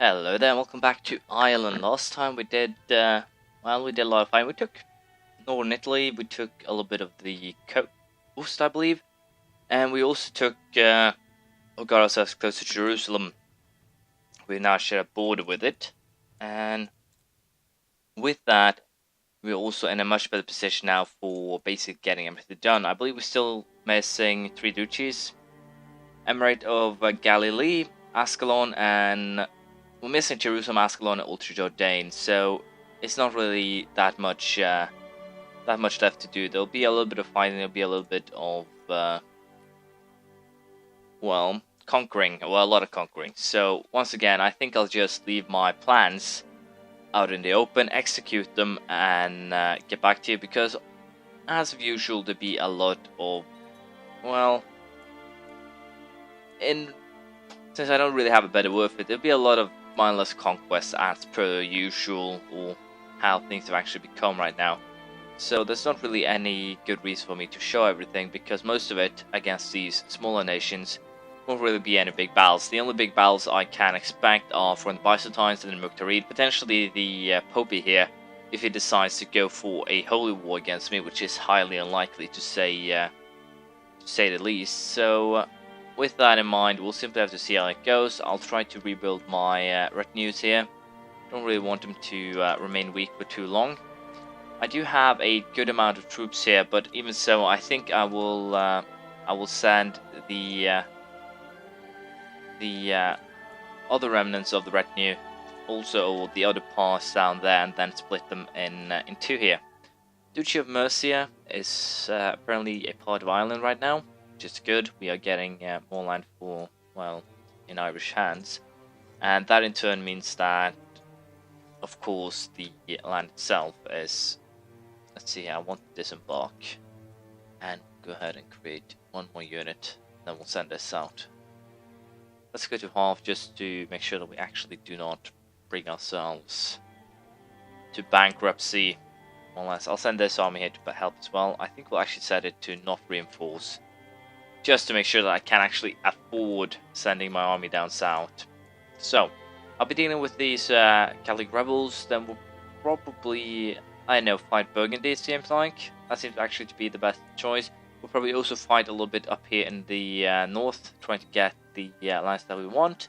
Hello there, welcome back to Ireland. Last time we did, we did a lot of fighting. We took northern Italy, we took a little bit of the coast, I believe, and we also took, got ourselves close to Jerusalem. We now share a border with it, and with that, we're also in a much better position now for basically getting everything done. I believe we're still missing 3 duchies, Emirate of Galilee, Ascalon, and we're missing Jerusalem, Ascalon, and Ultra-Jordan, so it's not really that much left to do. There'll be a little bit of fighting, there'll be a little bit of, conquering, a lot of conquering. So, once again, I think I'll just leave my plans out in the open, execute them, and get back to you, because, as usual, there'll be a lot of, since I don't really have a better word for it, there'll be a lot of mindless conquests as per usual, or how things have actually become right now. So there's not really any good reason for me to show everything, because most of it against these smaller nations won't really be any big battles. The only big battles I can expect are from the Byzantines and the Muqtarid, potentially the Popey here, if he decides to go for a holy war against me, which is highly unlikely to say the least. So with that in mind, we'll simply have to see how it goes. I'll try to rebuild my retinues here. Don't really want them to remain weak for too long. I do have a good amount of troops here, but even so, I think I will send the other remnants of the retinue, also the other parts down there, and then split them in two here. Duchy of Mercia is apparently a part of Ireland right now, which is good. We are getting more land for, in Irish hands, and that in turn means that, of course, the land itself is, let's see here, I want to disembark, and go ahead and create one more unit, then we'll send this out. Let's go to half, just to make sure that we actually do not bring ourselves to bankruptcy. Unless I'll send this army here to help as well. I think we'll actually set it to not reinforce, just to make sure that I can actually afford sending my army down south. So, I'll be dealing with these Catholic rebels, then we'll probably, fight Burgundy, it seems like. That seems actually to be the best choice. We'll probably also fight a little bit up here in the north, trying to get the lands that we want.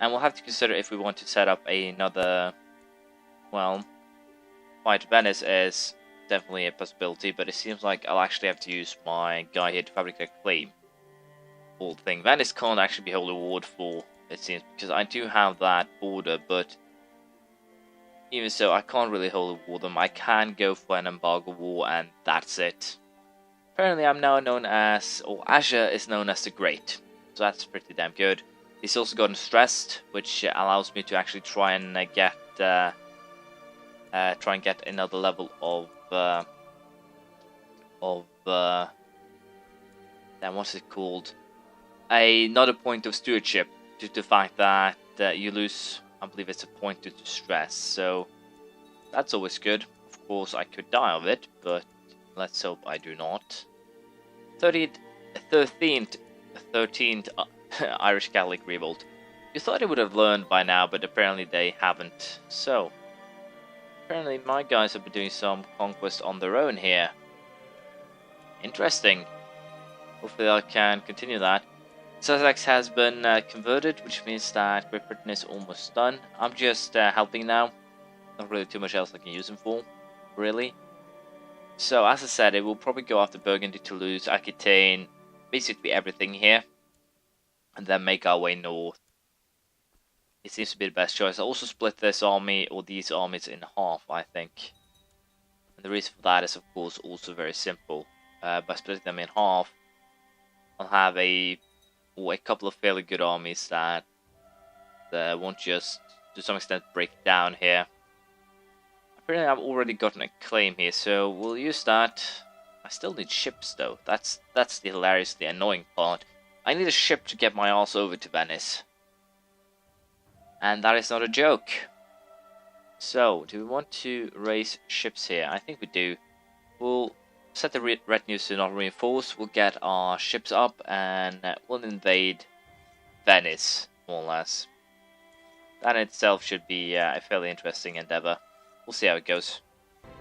And we'll have to consider if we want to set up another, fight Venice is definitely a possibility, but it seems like I'll actually have to use my guy here to fabricate a claim. Whole thing. Venice can't actually be held a ward for, it seems, because I do have that border, but even so, I can't really hold a war them. I can go for an embargo war, and that's it. Apparently, I'm now known as, or Asia is known as the Great, so that's pretty damn good. He's also gotten stressed, which allows me to actually try and get another level of what's it called? Another point of stewardship, due to the fact that you lose, I believe it's a point due to stress, so that's always good. Of course, I could die of it, but let's hope I do not. 13th Irish Catholic Revolt. You thought they would have learned by now, but apparently they haven't. So, apparently my guys have been doing some conquest on their own here. Interesting. Hopefully I can continue that. Sussex has been converted, which means that Great Britain is almost done. I'm just helping now. Not really too much else I can use him for, really. So, as I said, it will probably go after Burgundy, Toulouse, Aquitaine, basically everything here, and then make our way north. It seems to be the best choice. I'll also split this army, or these armies, in half, I think. And the reason for that is, of course, also very simple. By splitting them in half, I'll have a couple of fairly good armies that won't just, to some extent, break down here. Apparently I've already gotten a claim here, so we'll use that. I still need ships, though. That's the hilariously annoying part. I need a ship to get my ass over to Venice. And that is not a joke. So, do we want to raise ships here? I think we do. We'll set the retinues to not reinforce. We'll get our ships up and we'll invade Venice, more or less. that in itself should be a fairly interesting endeavor. We'll see how it goes.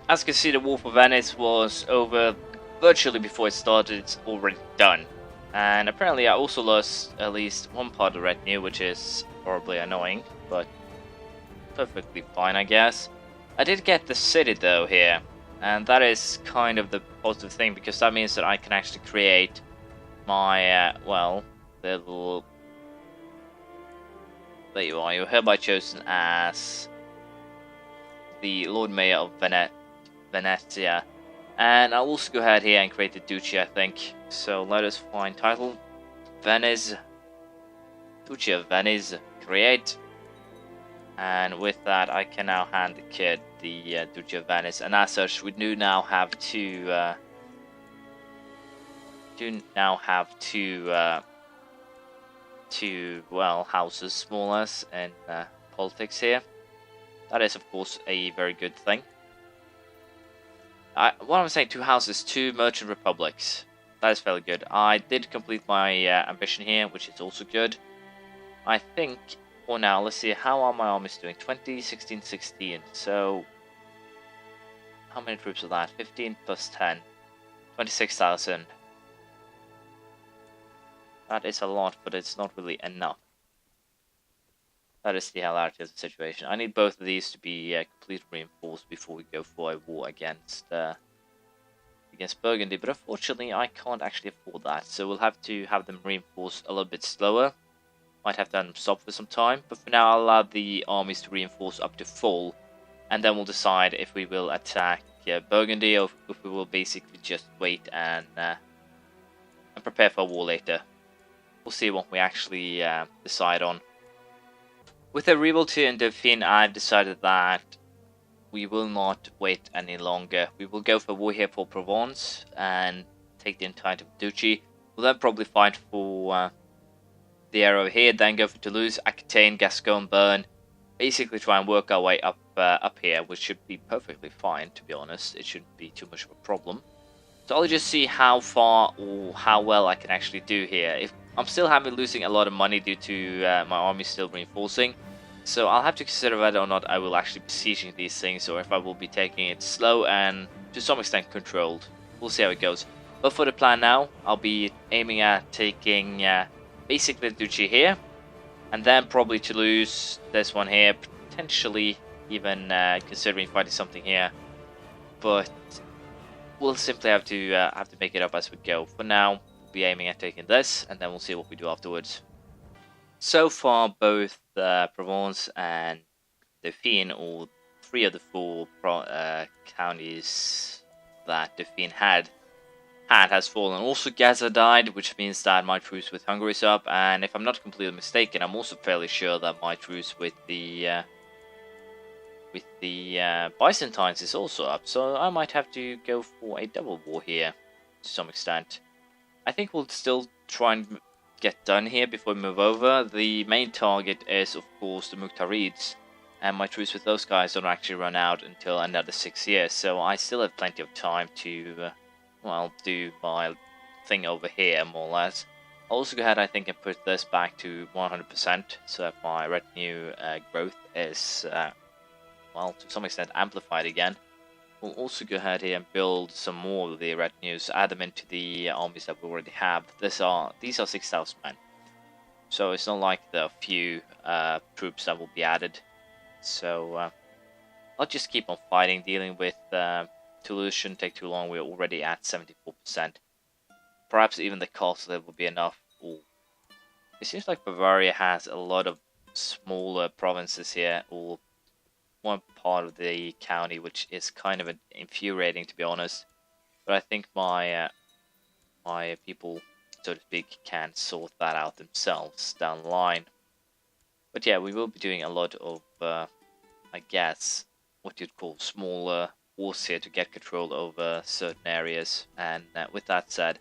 As you can see, the War for Venice was over virtually before it started. It's already done. And apparently I also lost at least one part of the retinue, which is horribly annoying, but perfectly fine, I guess. I did get the city though here, and that is kind of the positive thing, because that means that I can actually create my, well, little... There you are, you're hereby chosen as the Lord Mayor of Venezia. And I'll also go ahead here and create the duchy, I think. So let us find title. Venice. Duchy of Venice. Create. And with that, I can now hand the kid the Duchy of Venice. And as such, we do now have two... well, houses, more or less, in politics here. That is, of course, a very good thing. What I'm saying, two houses, two merchant republics. That is fairly good. I did complete my ambition here, which is also good. I think, for now, let's see, how are my armies doing? 20, 16, 16. So, how many troops are that? 15 plus 10. 26,000. That is a lot, but it's not really enough. That is the hilarity of the situation. I need both of these to be completely reinforced before we go for a war against Burgundy, but unfortunately I can't actually afford that, so we'll have to have them reinforced a little bit slower. Might have to have them stop for some time, but for now I'll allow the armies to reinforce up to full, and then we'll decide if we will attack Burgundy or if we will basically just wait and prepare for a war later. We'll see what we actually decide on. With the revolt here in Dauphine, I've decided that we will not wait any longer. We will go for war here for Provence and take the entirety of Duchy. We'll then probably fight for the area here, then go for Toulouse, Aquitaine, Gascogne, Bern. Basically try and work our way up here, which should be perfectly fine, to be honest. It shouldn't be too much of a problem. So I'll just see how far or how well I can actually do here. If I'm still losing a lot of money due to my army still reinforcing, so I'll have to consider whether or not I will actually be besieging these things, or if I will be taking it slow and to some extent controlled. We'll see how it goes. But for the plan now, I'll be aiming at taking basically the duchy here, and then probably Toulouse, this one here, potentially even considering fighting something here. But we'll simply have to make it up as we go. For now, be aiming at taking this, and then we'll see what we do afterwards. So far, both Provence and Dauphine, or 3 of the 4 counties that Dauphine has fallen. Also, Gaza died, which means that my truce with Hungary is up, and if I'm not completely mistaken, I'm also fairly sure that my truce with the Byzantines is also up. So I might have to go for a double war here to some extent. I think we'll still try and get done here before we move over. The main target is, of course, the Muqtarids, and my truce with those guys don't actually run out until another 6 years, so I still have plenty of time to, well, do my thing over here, more or less. I'll also go ahead, I think, and put this back to 100%, so that my retinue growth is, well, to some extent amplified again. We'll also go ahead here and build some more of the retinues, add them into the armies that we already have. These are 6,000 men, so it's not like there are few troops that will be added. So I'll just keep on fighting, dealing with Toulouse shouldn't take too long. We're already at 74%. Perhaps even the castle will be enough. Ooh. It seems like Bavaria has a lot of smaller provinces here, or one part of the county, which is kind of infuriating, to be honest. But I think my my people, so to speak, can sort that out themselves down the line. But yeah, we will be doing a lot of, I guess, what you'd call smaller wars here to get control over certain areas. And with that said,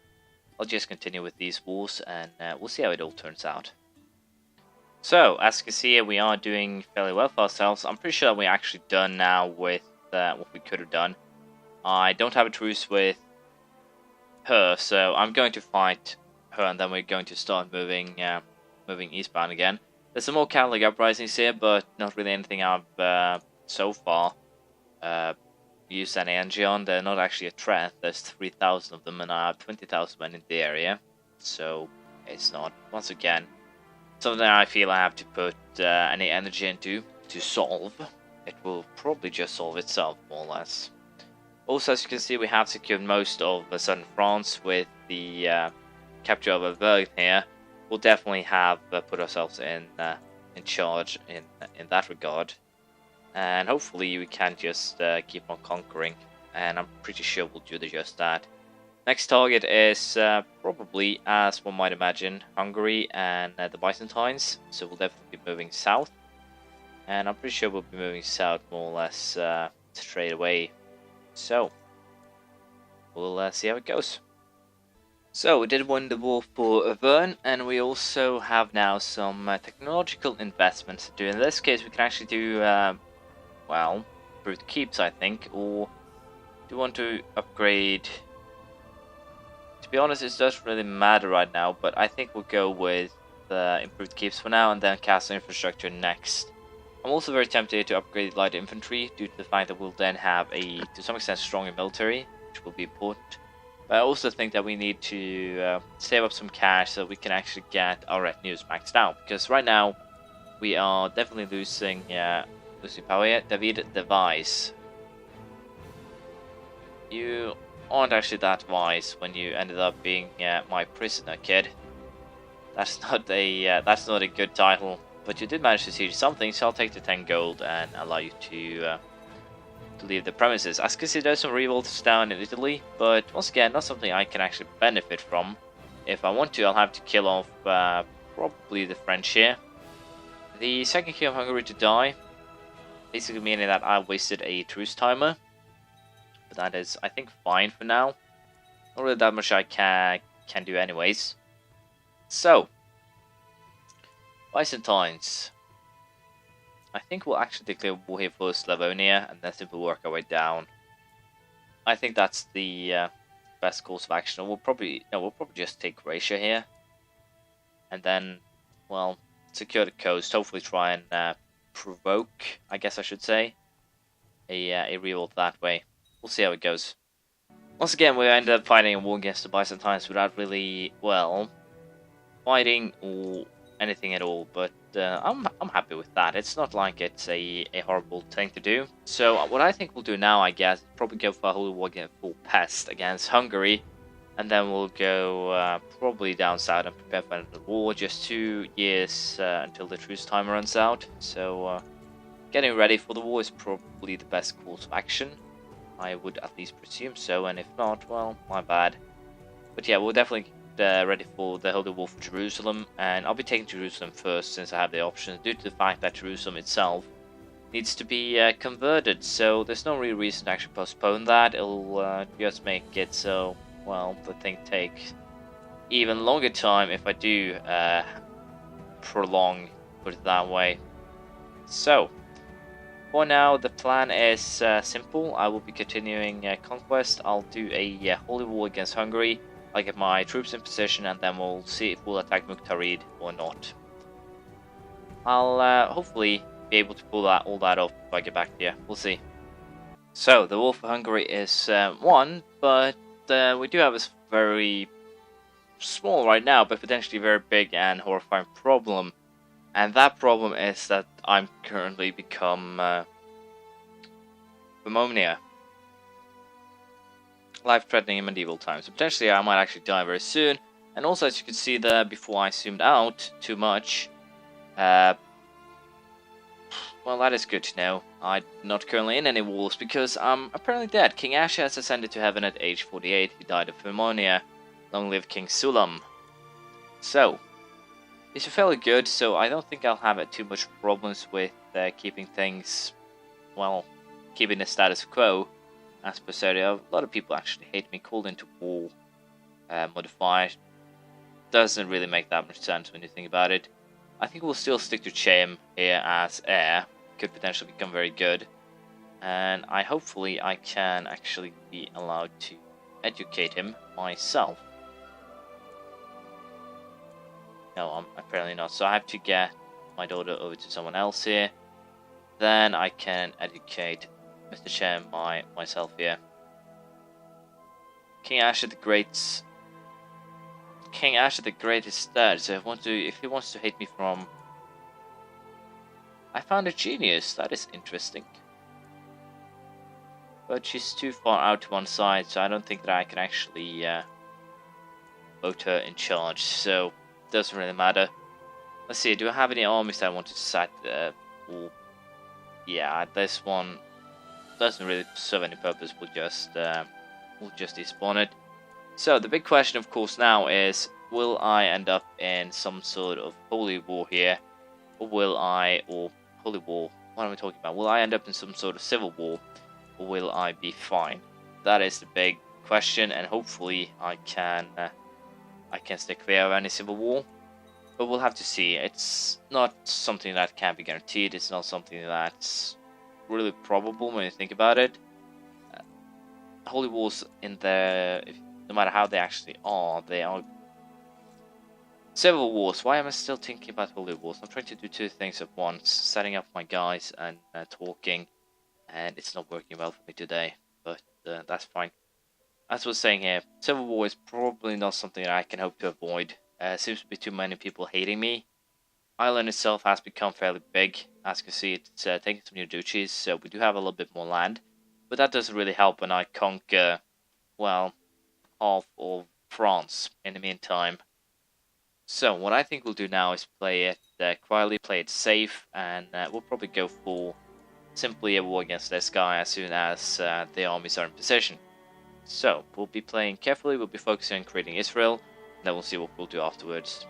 I'll just continue with these wars, and we'll see how it all turns out. So, as you can see here, we are doing fairly well for ourselves. I'm pretty sure that we're actually done now with what we could have done. I don't have a truce with her, so I'm going to fight her, and then we're going to start moving eastbound again. There's some more Catholic uprisings here, but not really anything I've so far used any energy on. They're not actually a threat. There's 3,000 of them, and I have 20,000 men in the area, so it's not, once again, something I feel I have to put any energy into to solve. It will probably just solve itself, more or less. Also, as you can see, we have secured most of southern France with the capture of Auvergne here. We'll definitely have put ourselves in charge in that regard, and hopefully we can just keep on conquering. And I'm pretty sure we'll do just that. Next target is probably, as one might imagine, Hungary and the Byzantines. So we'll definitely be moving south, and I'm pretty sure we'll be moving south more or less straight away. So we'll see how it goes. So we did win the war for Auvergne, and we also have now some technological investments to do. In this case, we can actually do, well, improved keeps, I think, or do you want to upgrade? To be honest, it doesn't really matter right now, but I think we'll go with improved keeps for now, and then castle infrastructure next. I'm also very tempted to upgrade light infantry due to the fact that we'll then have a, to some extent, stronger military, which will be important. But I also think that we need to save up some cash so we can actually get our retinues maxed out, because right now we are definitely losing power here. David Device, you aren't actually that wise when you ended up being my prisoner, kid. That's not a good title. But you did manage to siege something, so I'll take the 10 gold and allow you to leave the premises. As you can see, there's some revolts down in Italy, but once again, not something I can actually benefit from. If I want to, I'll have to kill off probably the French here. The second king of Hungary to die, basically meaning that I wasted a truce timer. But that is, I think, fine for now. Not really that much I can do anyways. So, Byzantines. I think we'll actually declare war here for Slavonia and then simply work our way down. I think that's the best course of action. We'll probably just take Croatia here, and then, well, secure the coast. Hopefully, try and provoke, I guess I should say, a revolt that way. We'll see how it goes. Once again, we ended up fighting a war against the Byzantines without really, well, fighting or anything at all, but I'm happy with that. It's not like it's a horrible thing to do. So what I think we'll do now, I guess, is probably go for a holy war against full pest against Hungary, and then we'll go probably down south and prepare for another war. Just 2 years until the truce time runs out. So getting ready for the war is probably the best course of action. I would at least presume so, and if not, well, my bad. But yeah, we'll definitely ready for the Holy War for Jerusalem, and I'll be taking Jerusalem first since I have the option, due to the fact that Jerusalem itself needs to be converted, so there's no real reason to actually postpone that. It'll just make it so, well, the thing takes even longer time if I do prolong, put it that way. So, for now, the plan is simple. I will be continuing conquest. I'll do a holy war against Hungary. I'll get my troops in position, and then we'll see if we'll attack Mukhtarid or not. I'll hopefully be able to pull all that off if I get back here. We'll see. So, the war for Hungary is won, but we do have a very small right now, but potentially very big and horrifying problem. And that problem is that I'm currently become pneumonia. Life-threatening in medieval times. So potentially I might actually die very soon. And also, as you can see there, before I zoomed out too much, well, that is good to know. I'm not currently in any wars because I'm apparently dead. King Asher has ascended to heaven at age 48. He died of pneumonia. Long live King Sulam. So, these are fairly good, so I don't think I'll have too much problems with keeping things, well, keeping the status quo. As per se, a lot of people actually hate me. Called into war, modified. Doesn't really make that much sense when you think about it. I think we'll still stick to Chaim here as heir. Could potentially become very good. And hopefully I can actually be allowed to educate him myself. No, I'm apparently not. So I have to get my daughter over to someone else here. Then I can educate Mr. Chen myself here. King Asher the Great. King Asher the Great is dead, so if he wants to hate me from... I found a genius, that is interesting. But she's too far out to one side, so I don't think that I can actually vote her in charge, so it doesn't really matter. Let's see, do I have any armies that I wanted to sack? Yeah, this one doesn't really serve any purpose, we'll just despawn it. So the big question of course now is, will I end up in some sort of holy war here? Or holy war, what am I talking about? Will I end up in some sort of civil war? Or will I be fine? That is the big question, and hopefully I can stay clear of any civil war. But we'll have to see. It's not something that can be guaranteed. It's not something that's really probable when you think about it. Holy wars in there, no matter how they actually are, they are civil wars. Why am I still thinking about holy wars? I'm trying to do two things at once, setting up my guys and talking, and it's not working well for me today, but that's fine. As I was saying here, civil war is probably not something that I can hope to avoid. Seems to be too many people hating me. Ireland itself has become fairly big. As you can see, it's taking some new duchies, so we do have a little bit more land. But that doesn't really help when I conquer, well, half of France in the meantime. So what I think we'll do now is play it quietly, play it safe, and we'll probably go for simply a war against this guy as soon as the armies are in position. So we'll be playing carefully, we'll be focusing on creating Israel, and then we'll see what we'll do afterwards.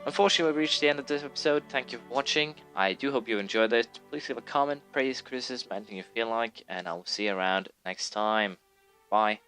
Unfortunately, we've reached the end of this episode. Thank you for watching. I do hope you enjoyed it. Please leave a comment, praise, criticism, anything you feel like, and I will see you around next time. Bye.